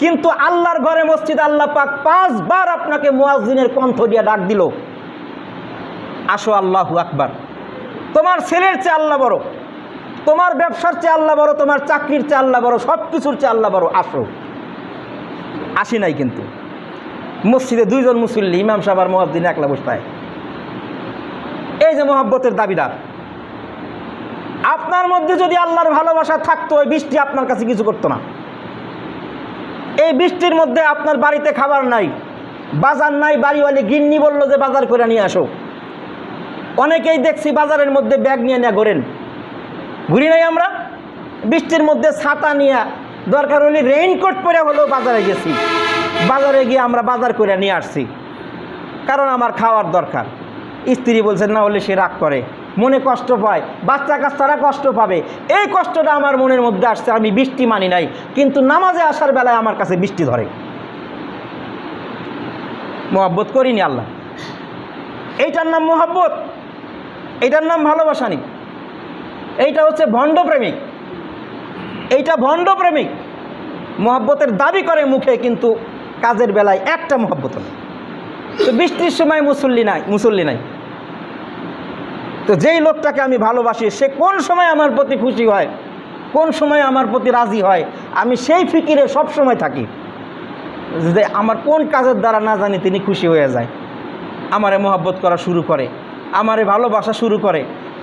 কিন্তু আল্লাহর ঘরে মসজিদ আল্লাহ পাক 5 বার আপনাকে মুয়াজ্জিনের কণ্ঠ দিয়ে ডাক দিল, আসো, আল্লাহু আকবার। তোমার ছেলের চেয়ে আল্লাহ বড়, তোমার ব্যবসার চেয়ে আল্লাহ বড়, তোমার চাকরির চেয়ে আল্লাহ বড়, সব কিছুর চেয়ে আল্লাহ বড়, আসো। আসি নাই, কিন্তু মসজিদে 2 জন মুসল্লি, ইমাম সাহেব আর মুয়াজ্জিন একলা বসতায়। এই যে মহব্বতের দাবিদার। আপনার মধ্যে যদি আল্লাহর ভালোবাসা থাকতো, ওই বৃষ্টি আপনার কাছে কিছু করতো না। এই বৃষ্টির মধ্যে আপনার বাড়িতে খাবার নাই, বাজার নাই, বাড়িওয়ালি গিন্নি বললো যে বাজার করে নিয়ে আসো। অনেকেই দেখছি বাজারের মধ্যে ব্যাগ নিয়ে ঘোরেন, ঘুরি নাই আমরা? বৃষ্টির মধ্যে ছাতা নিয়ে, দরকার হলে রেইনকোট পরে হলেও বাজারে গেছি, বাজারে গিয়ে আমরা বাজার করে নিয়ে আসছি, কারণ আমার খাওয়ার দরকার। স্ত্রী বলছেন না হলে সে রাগ করে, মনে কষ্ট পায়, বাচ্চা কাচ্চারা কষ্ট পাবে, এই কষ্টটা আমার মনের মধ্যে আসছে। আমি বৃষ্টি মানি নাই, কিন্তু নামাজে আসার বেলায় আমার কাছে বৃষ্টি ধরে। মহব্বত করিনি আল্লাহ, এইটার নাম মহব্বত, এইটার নাম ভালোবাসা নেই। এইটা হচ্ছে ভণ্ড প্রেমিক, এইটা ভণ্ড প্রেমিক। মহব্বতের দাবি করে মুখে, কিন্তু কাজের বেলায় একটা মহব্বত নেই। তো বৃষ্টির সময় মুসল্লি নাই। তো যেই লোকটাকে আমি ভালোবাসি, সে কোন সময় আমার প্রতি খুশি হয়, কোন সময় আমার প্রতি রাজি হয়, আমি সেই ফিকিরে সব সময় থাকি যে আমার কোন কাজের দ্বারা না জানি তিনি খুশি হয়ে যায়, আমারে মহব্বত করা শুরু করে, আমারে ভালোবাসা শুরু করে।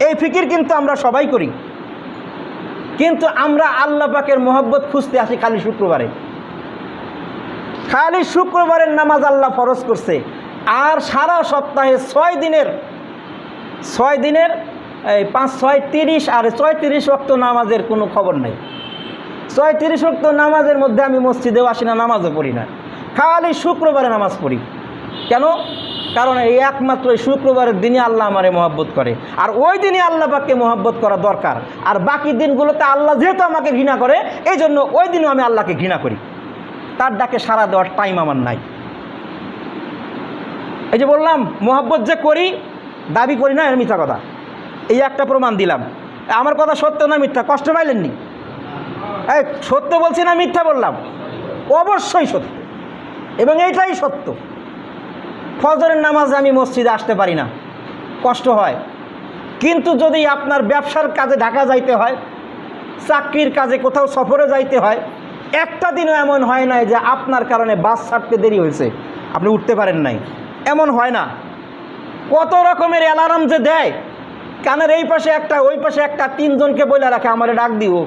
এই ফিকির কিন্তু আমরা সবাই করি, কিন্তু আমরা আল্লাহ পাকের মহব্বত খুঁজতে আসি খালি শুক্রবারে। খালি শুক্রবারের নামাজ আল্লাহ ফরজ করছে, আর সারা সপ্তাহে 6 দিনের এই 5, 6, 30 আর 36 ওয়াক্ত নামাজের কোনো খবর নেই। 36 ওয়াক্ত নামাজের মধ্যে আমি মসজিদেও আসি না, নামাজও পড়ি না, খালি শুক্রবারে নামাজ পড়ি। কেন? কারণ এই একমাত্র এই শুক্রবারের দিনই আল্লাহ আমারে মহব্বত করে, আর ওই দিনই আল্লাহ পাককে মহব্বত করা দরকার। আর বাকি দিনগুলোতে আল্লাহ যেহেতু আমাকে ঘৃণা করে, এই জন্য ওই দিনও আমি আল্লাহকে ঘৃণা করি, তার ডাকে সাড়া দেওয়ার টাইম আমার নাই। এই যে বললাম মহব্বত যে করি, দাবি করি না, এর মিথ্যা কথা। এই একটা প্রমাণ দিলাম। আমার কথা সত্য না মিথ্যা? কষ্ট পাইলেননি? এই সত্য বলছি না মিথ্যা বললাম? অবশ্যই সত্য, এবং এইটাই সত্য। ফজরের নামাজে আমি মসজিদে আসতে পারি না, কষ্ট হয়। কিন্তু যদি আপনার ব্যবসার কাজে ঢাকা যাইতে হয়, চাকরির কাজে কোথাও সফরে যাইতে হয়, একটা দিনও এমন হয় নাই যে আপনার কারণে বাস ছাড়তে দেরি হয়েছে, আপনি উঠতে পারেন নাই, এমন হয় না। কত রকমের অ্যালার্ম যে দেয়, কানের এই পাশে একটা ওই পাশে একটা, 3 জনকে বলে রাখে আমারে ডাক দিও।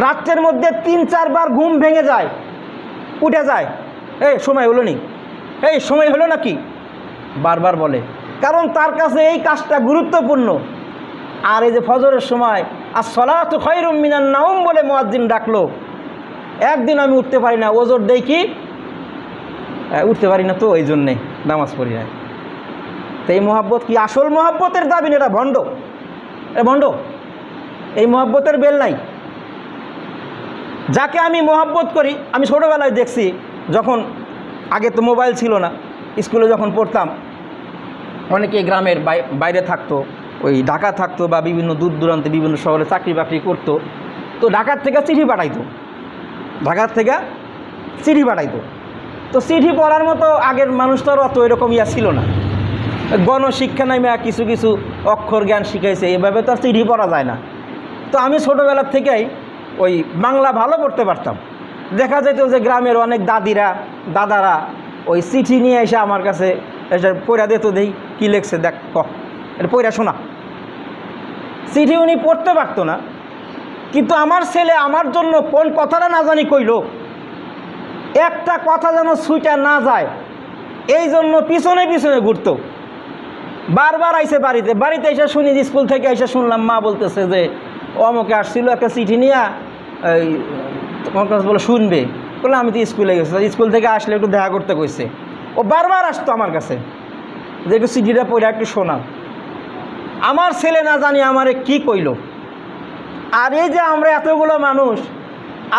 রাত্রের মধ্যে 3-4 বার ঘুম ভেঙে যায়, উঠে যায়, এই সময় হলো নি, এই সময় হলো নাকি, বারবার বলে, কারণ তার কাছে এই কাজটা গুরুত্বপূর্ণ। আর এই যে ফজরের সময় as-salatu খায়রুম মিনান নাওম বলে মুয়াজ্জিন ডাকলো, একদিন আমি উঠতে পারি না, ওজোর দেই কি উঠতে পারি না, তো এই জন্যে নামাজ পড়ি না। তো এই মহব্বত কি আসল মহব্বতের দাবি? এটা ভণ্ড, ভণ্ড। এই মহব্বতের বেল নাই। যাকে আমি মহব্বত করি, আমি ছোটোবেলায় দেখছি, যখন আগে তো মোবাইল ছিল না, স্কুলে যখন পড়তাম, অনেকে গ্রামের বাইরে থাকতো, ওই ঢাকা থাকতো বা বিভিন্ন দূর দূরান্তে বিভিন্ন শহরে চাকরি বাকরি করতো, তো ঢাকার থেকে চিঠি পাঠাইতো, ঢাকার থেকে চিঠি পাঠাইতো। তো চিঠি পড়ার মতো আগের মানুষটারও অত এরকম ইয়া ছিল না, গণশিক্ষা নামে কিছু কিছু অক্ষর জ্ঞান শিখাইছে, এভাবে তো আর চিঠি পড়া যায় না। তো আমি ছোটোবেলার থেকেই ওই বাংলা ভালো পড়তে পারতাম। দেখা যেত যে গ্রামের অনেক দাদারা ওই চিঠি নিয়ে এসে আমার কাছে এসে পড়া দিত, দেই কী লেখছে দেখ, এটা পড়া শোনা। চিঠি উনি পড়তে পারতো না, কিন্তু আমার ছেলে আমার জন্য কোন কথাটা না জানি কইল, একটা কথা যেন ছুঁটা না যায়, এই জন্য পিছনে পিছনে ঘুরতো। বারবার আইসে বাড়িতে এসে শুনি, স্কুল থেকে এসে শুনলাম মা বলতেছে যে অমুকে আসছিল একটা চিঠি নিয়ে, এই তোমার কাছে বলে শুনবে, বলে আমি তো স্কুলে গেছি, স্কুল থেকে আসলে একটু দেখা করতে কইছে। ও বারবার আসতো আমার কাছে যে একটু চিঠিটা পড়ে একটু শোনা। আমার ছেলে না জানি আমারে কি কইল। আর এই যে আমরা এতগুলো মানুষ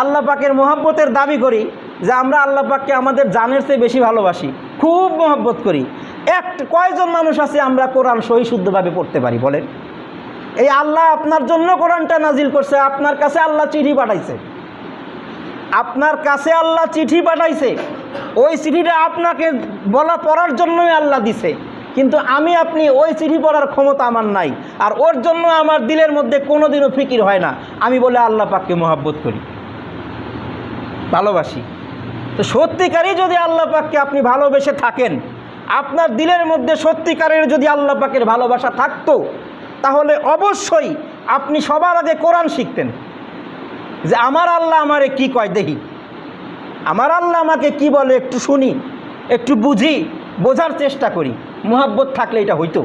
আল্লাহ পাকের মহব্বতের দাবি করি, যে আমরা আল্লাহ পাককে আমাদের জানের চেয়ে বেশি ভালোবাসি, খুব মহব্বত করি, কয়জন মানুষ আছে আমরা কোরআন সহি শুদ্ধভাবে পড়তে পারি বলেন? এই আল্লাহ আপনার জন্য কোরআনটা নাজিল করছে, আপনার কাছে আল্লাহ চিঠি পাঠাইছে, আপনার কাছে আল্লাহ চিঠি পাঠাইছে, ওই চিঠিটা আপনাকে পড়ার জন্যই আল্লাহ দিছে। কিন্তু আমি আপনি ওই চিঠি পড়ার ক্ষমতা আমার নাই, আর ওর জন্য আমার দিলের মধ্যে কোনোদিনও ফিকির হয় না, আমি বলে আল্লাহ পাককে মহব্বত করি, ভালোবাসি। তো সত্যিকারই যদি আল্লাহ পাককে আপনি ভালোবেসে থাকেন, আপনার দিলের মধ্যে সত্যিকারের যদি আল্লাহ পাকের ভালোবাসা থাকতো, তাহলে অবশ্যই আপনি সবার আগে কোরআন শিখতেন, যে আমার আল্লাহ আমারে কি কয় দেখি, আমার আল্লাহ আমাকে কি বলে একটু শুনি, একটু বুঝি, বোঝার চেষ্টা করি। মুহাব্বত থাকলে এটা হইতো।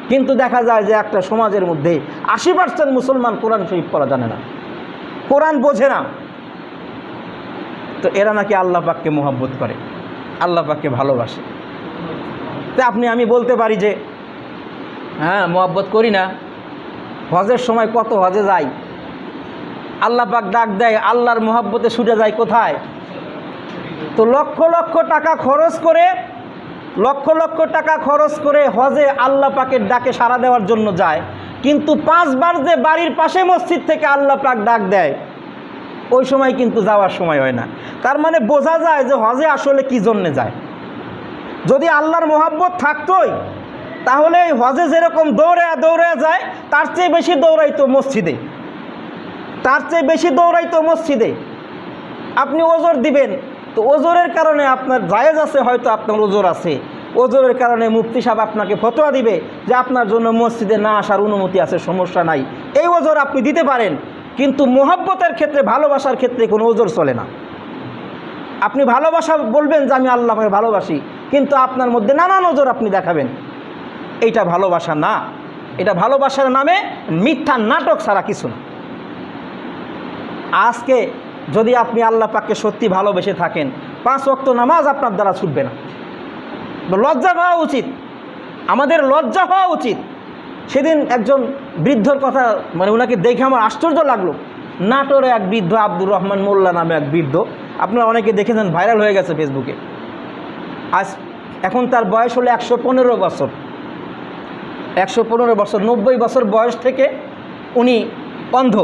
কিন্তু দেখা যায় যে একটা সমাজের মধ্যে 80% মুসলমান কোরআন শরীফ পড়া জানে না, কোরআন বোঝে না। তো এরা নাকি আল্লাহ পাককে মুহাব্বত করে, আল্লাহ পাককে ভালোবাসে। তো আমি বলতে পারি যে হ্যাঁ মুহাব্বত করি না, হজের সময় কত হজে যাই, আল্লাহ পাক ডাক দেয়, আল্লাহর মুহাব্বতে ছুটে যায় কোথায়? তো লক্ষ লক্ষ টাকা খরচ করে হজে আল্লাহ পাকের ডাকে সাড়া দেওয়ার জন্য যায়, কিন্তু 5 বার যে বাড়ির পাশে মসজিদ থেকে আল্লাহ পাক ডাক দেয়, ওই সময় কিন্তু যাওয়ার সময় হয় না। তার মানে বোঝা যায় যে হজে আসলে কি জন্যে যায়। যদি আল্লাহর মুহাব্বত থাকতোই, তাহলে হজে যেরকম দৌড়ে যায়, তার চেয়ে বেশি দৌড়াইতো মসজিদে, আপনি ওজোর দিবেন, তো ওজোরের কারণে আপনার জায়েজ আছে, হয়তো আপনার ওজোর আছে, ওজোরের কারণে মুফতি সাহেব আপনাকে ফতোয়া দিবে যে আপনার জন্য মসজিদে না আসার অনুমতি আছে, সমস্যা নাই, এই ওজোর আপনি দিতে পারেন। কিন্তু মুহাব্বতের ক্ষেত্রে, ভালোবাসার ক্ষেত্রে কোনো ওজোর চলে না। আপনি ভালোবাসা বলবেন যে আমি আল্লাহকে ভালোবাসি, কিন্তু আপনার মধ্যে নানান ওজোর আপনি দেখাবেন, এইটা ভালোবাসা না। এটা ভালোবাসার নামে মিথ্যা নাটক ছাড়া কিছু না। আজকে যদি আপনি আল্লাহ পাককে সত্যি ভালোবেসে থাকেন, 5 ওয়াক্ত নামাজ আপনার দ্বারা ছুটবে না। লজ্জা হওয়া উচিত, আমাদের লজ্জা হওয়া উচিত। সেদিন একজন বৃদ্ধর কথা, মানে ওনাকে দেখে আমার আশ্চর্য লাগলো। নাটোরে এক বৃদ্ধ, আব্দুর রহমান মোল্লা নামে এক বৃদ্ধ, আপনারা অনেকে দেখেছেন, ভাইরাল হয়ে গেছে ফেসবুকে। এখন তার বয়স হলো 115 বছর। 115 বছর, 90 বছর বয়স থেকে উনি অন্ধ।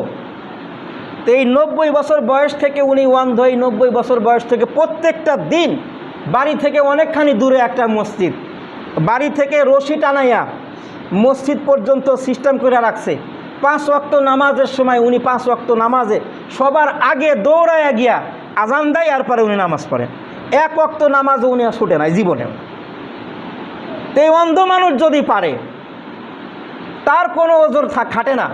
তো এই 90 বছর বয়স থেকে উনি অন্ধ। এই 90 বছর বয়স থেকে প্রত্যেকটা দিন বাড়ি থেকে অনেকখানি দূরে একটা মসজিদ, বাড়ি থেকে রশি টানাইয়া মসজিদ পর্যন্ত সিস্টেম করে রাখছে। 5 ওয়াক্ত নামাজের সময় উনি 5 ওয়াক্ত নামাজে সবার আগে দৌড়াইয়া গিয়া আজান দেয়, আর পরে উনি নামাজ পড়েন। 1 ওয়াক্ত নামাজও উনি ছুটে নাই জীবনেও। তো এই অন্ধ মানুষ যদি পারে, তার কোনো ওজোর খাটে না,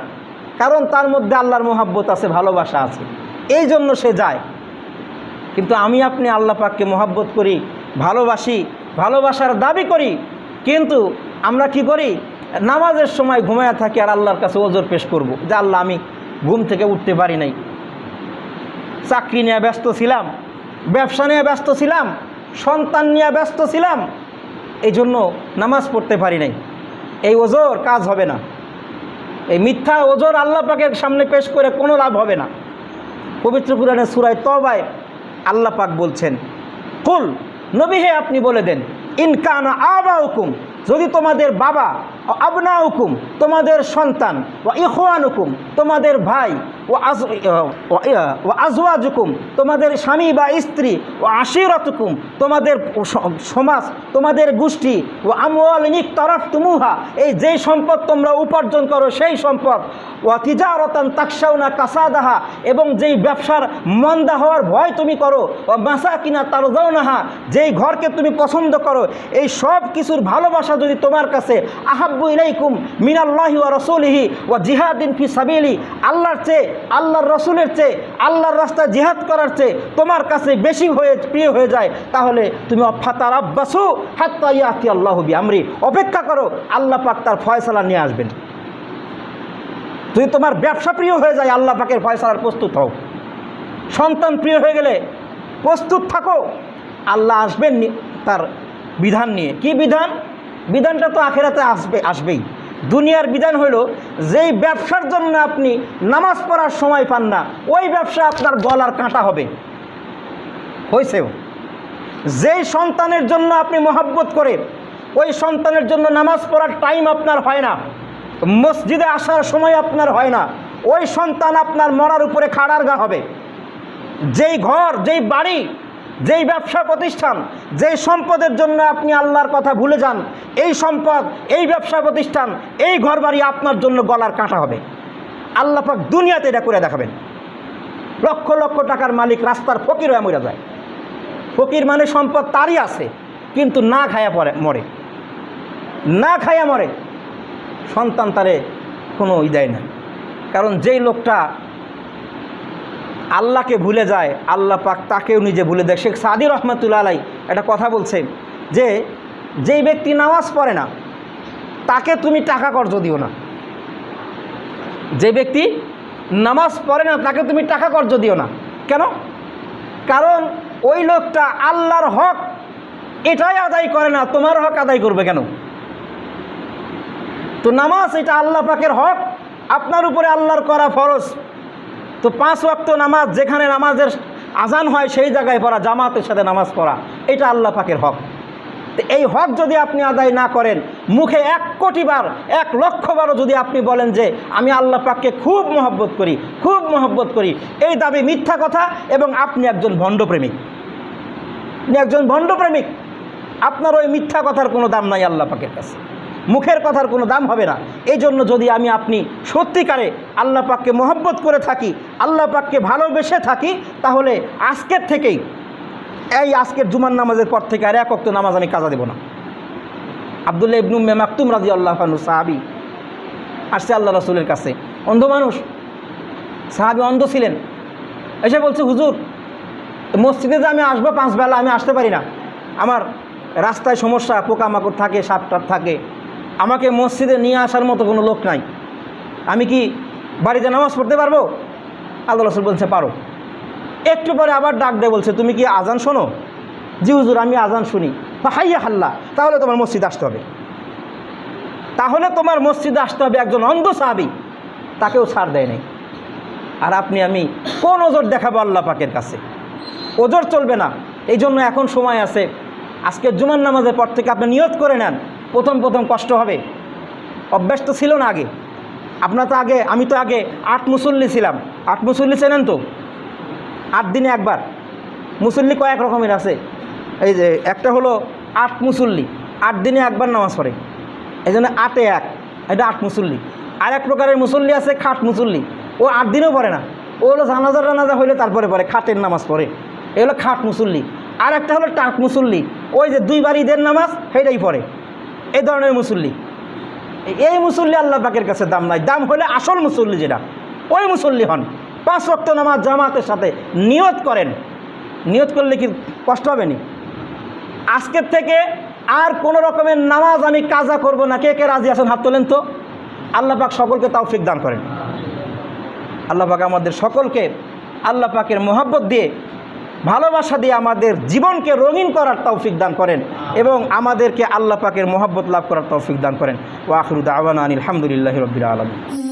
কারণ তার মধ্যে আল্লাহর মোহাব্বত আছে, ভালোবাসা আছে, এই জন্য সে যায়। কিন্তু আমি আপনি আল্লাহ পাককে মোহাব্বত করি, ভালোবাসি, ভালোবাসার দাবি করি, কিন্তু আমরা কি করি? নামাজের সময় ঘুমায়া থাকি আর আল্লাহর কাছে ওজর পেশ করব যে আল্লাহ আমি ঘুম থেকে উঠতে পারি নাই, চাকরি নিয়ে ব্যস্ত ছিলাম, ব্যবসা নিয়ে ব্যস্ত ছিলাম, সন্তান নিয়ে ব্যস্ত ছিলাম, এই জন্য নামাজ পড়তে পারি নাই। এই ওজর কাজ হবে না। এই মিথ্যা ওজর আল্লাহ পাকের সামনে পেশ করে কোনো লাভ হবে না। পবিত্র কুরআনে সূরা তওবায় আল্লাহ পাক বলছেন, কুল, নবী হে আপনি বলে দেন, ইন কানা আবাউকুম, যদি তোমাদের বাবা, আবনাউকুম তোমাদের সন্তান, ওয়া ইখওয়ানুকুম তোমাদের ভাই, ওয়া আজওয়াজুকুম তোমাদের স্বামী বা স্ত্রী, ওয়া আশিরাতুকুম তোমাদের সমাজ, তোমাদের গোষ্ঠী, ওয়া আমওয়ালুন ইকতারাফতুমুহা এই যেই সম্পদ তোমরা উপার্জন করো সেই সম্পদ, ওয়া তিজারাতান তাকশাউনা কাসাদাহা এবং যেই ব্যবসার মন্দা হওয়ার ভয় তুমি করো, ওয়া মাসাকিনা তারজাউনাহা যেই ঘরকে তুমি পছন্দ করো, এই সব কিছুর ভালোবাসা যদি তোমার কাছে আহাব্বু ইলাইকুম মিনাল্লাহি ওয়া রাসূলিহি ওয়া জিহাদিন ফি সাবিলি, আল্লাহর চেয়ে, আল্লাহর রাসূলের চেয়ে, আল্লাহর রাস্তায় জিহাদ করার চেয়ে তোমার কাছে বেশি প্রিয় হয়ে যায়, তাহলে তুমি ফাতারাব্বাসু হাত্তা ইয়াতি আল্লাহু বিআমরি, অপেক্ষা করো, আল্লাহ পাক তার ফয়সালা নিয়ে আসবেন। যদি তোমার ব্যবসা প্রিয় হয়ে যায়, আল্লাহ পাকের ফয়সালার প্রস্তুত হও। সন্তান প্রিয় হয়ে গেলে প্রস্তুত থাকো, আল্লাহ আসবেন তার বিধান নিয়ে। কি বিধান? বিধানটা তো আখেরাতে আসবেই। দুনিয়ার বিধান হইল, যেই ব্যবসার জন্য আপনি নামাজ পড়ার সময় পান না, ওই ব্যবসা আপনার গলার কাঁটা হবে। হয়েছেও। যেই সন্তানের জন্য আপনি মহব্বত করে, ওই সন্তানের জন্য নামাজ পড়ার টাইম আপনার হয় না, মসজিদে আসার সময় আপনার হয় না, ওই সন্তান আপনার মরার উপরে খাড়ার গা হবে। যেই ঘর, যেই বাড়ি, যেই ব্যবসা প্রতিষ্ঠান, যেই সম্পদের জন্য আপনি আল্লাহর কথা ভুলে যান, এই সম্পদ, এই ব্যবসা প্রতিষ্ঠান, এই ঘর বাড়ি আপনার জন্য গলার কাঁটা হবে। আল্লাহ পাক দুনিয়াতে এটা করে দেখাবেন। লক্ষ লক্ষ টাকার মালিক রাস্তার ফকির হয়ে মরে যায়। ফকির মানে সম্পদ তারই আছে, কিন্তু না খায়া মরে, না খায়া মরে। সন্তান তারে কোনো দেয় না, কারণ যেই লোকটা আল্লাহকে ভুলে যায়, আল্লাহ পাক তাকেও নিজে ভুলে দেয়। শেখ সাদি রহমাতুল্লাহ আলাই একটা কথা বলছে যে, যেই ব্যক্তি নামাজ পড়ে না তাকে তুমি টাকা কর্জ দিও না। যে ব্যক্তি নামাজ পড়ে না তাকে তুমি টাকা কর্জ দিও না। কেন? কারণ ওই লোকটা আল্লাহর হক এটাই আদায় করে না, তোমার হক আদায় করবে কেন? তো নামাজ এটা আল্লাহ পাকের হক, আপনার উপরে আল্লাহর করা ফরজ। তো 5 ওয়াক্ত নামাজ, যেখানে নামাজের আজান হয় সেই জায়গায় পড়া, জামাতের সাথে নামাজ পড়া, এটা আল্লাহ পাকের হক। তো এই হক যদি আপনি আদায় না করেন, মুখে 1 কোটি বার, 1 লক্ষ বারও যদি আপনি বলেন যে আমি আল্লাহ পাককে খুব মহব্বত করি, খুব মহব্বত করি, এই দাবি মিথ্যা কথা, এবং আপনি একজন ভণ্ডপ্রেমিক। আপনি একজন ভণ্ডপ্রেমিক। আপনার ওই মিথ্যা কথার কোনো দাম নাই আল্লাহ পাকের কাছে, মুখের কথার কোনো দাম হবে না। এই জন্য যদি আমি আপনি সত্যিকারে আল্লাহ পাককে মহব্বত করে থাকি, আল্লাহ পাককে ভালোবেসে থাকি, তাহলে আজকের থেকেই, এই আজকের জুমার নামাজের পর থেকে আর 1 ওয়াক্ত নামাজ আমি কাজা দেব না। আব্দুল্লাহ ইবনে উম্মে মাকতুম রাদিয়াল্লাহু আনহু সাহাবী আসছে আল্লাহ রাসূলের কাছে, অন্ধ মানুষ, সাহাবী অন্ধ ছিলেন। এসে বলছে, হুজুর মসজিদে যে আমি আসবো 5 বেলা আমি আসতে পারি না, আমার রাস্তায় সমস্যা, পোকামাকড় থাকে, সাপ টাপ থাকে, আমাকে মসজিদে নিয়ে আসার মতো কোনো লোক নাই, আমি কি বাড়িতে নামাজ পড়তে পারবো? আল্লাহ রাসূল বলছে পারো। একটু পরে আবার ডাক দেয়, বলছে তুমি কি আজান শোনো? জি হুজুর আমি আজান শুনি। হাইয়া হাল্লা, তাহলে তোমার মসজিদে আসতে হবে, তাহলে তোমার মসজিদে আসতে হবে। একজন অন্ধ সাহাবী, তাকেও ছাড় দেয় নাই। আর আপনি আমি কোন ওজর দেখাবো আল্লাহ পাকের কাছে? ওজর চলবে না। এই জন্য এখন সময় আছে, আজকে জুমার নামাজের পর থেকে আপনি নিয়ত করে নেন। প্রথম প্রথম কষ্ট হবে, অভ্যাস তো ছিল না আগে। আপনার তো আগে, আমি তো আগে 8 মুসল্লি ছিলাম। 8 মুসল্লি চেনেন তো? 8 দিনে একবার। মুসল্লি কয়েক রকমের আছে, এই যে একটা হলো 8 মুসল্লি, 8 দিনে একবার নামাজ পড়ে, এই জন্য 8-এ 1, এটা 8 মুসল্লি। আর এক প্রকারের মুসল্লি আছে খাট মুসল্লি, ও 8 দিনেও পড়ে না, ও হলো জানাজা হইলে তারপরে পড়ে, খাটের নামাজ পড়ে, এ হলো খাট মুসল্লি। আর একটা হলো টাক মুসল্লি, ওই যে 2 বার ঈদের নামাজ সেইটাই পড়ে, এই ধরনের মুসল্লি। এই মুসল্লি আল্লাহ পাকের কাছে দাম নাই। দাম হলে আসল মুসল্লি যেটা, ওই মুসল্লি হন। 5 ওয়াক্ত নামাজ জামাতের সাথে নিয়ত করেন। নিয়ত করলে কি কষ্ট হবে না? আজকের থেকে আর কোনো রকমের নামাজ আমি কাজা করব না। কে কে রাজি আছেন হাত তোলেন তো। আল্লাহ পাক সকলকে তৌফিক দান করেন। আল্লাহ পাক আমাদের সকলকে আল্লাহ পাকের মহব্বত দিয়ে, ভালোবাসা দিয়ে আমাদের জীবনকে রঙিন করার তৌফিক দান করেন এবং আমাদেরকে আল্লাহ পাকের মহব্বত লাভ করার তৌফিক দান করেন। ওয়া আখিরু দাওয়ানা আনিল হামদুলিল্লাহি রাব্বিল আলামিন।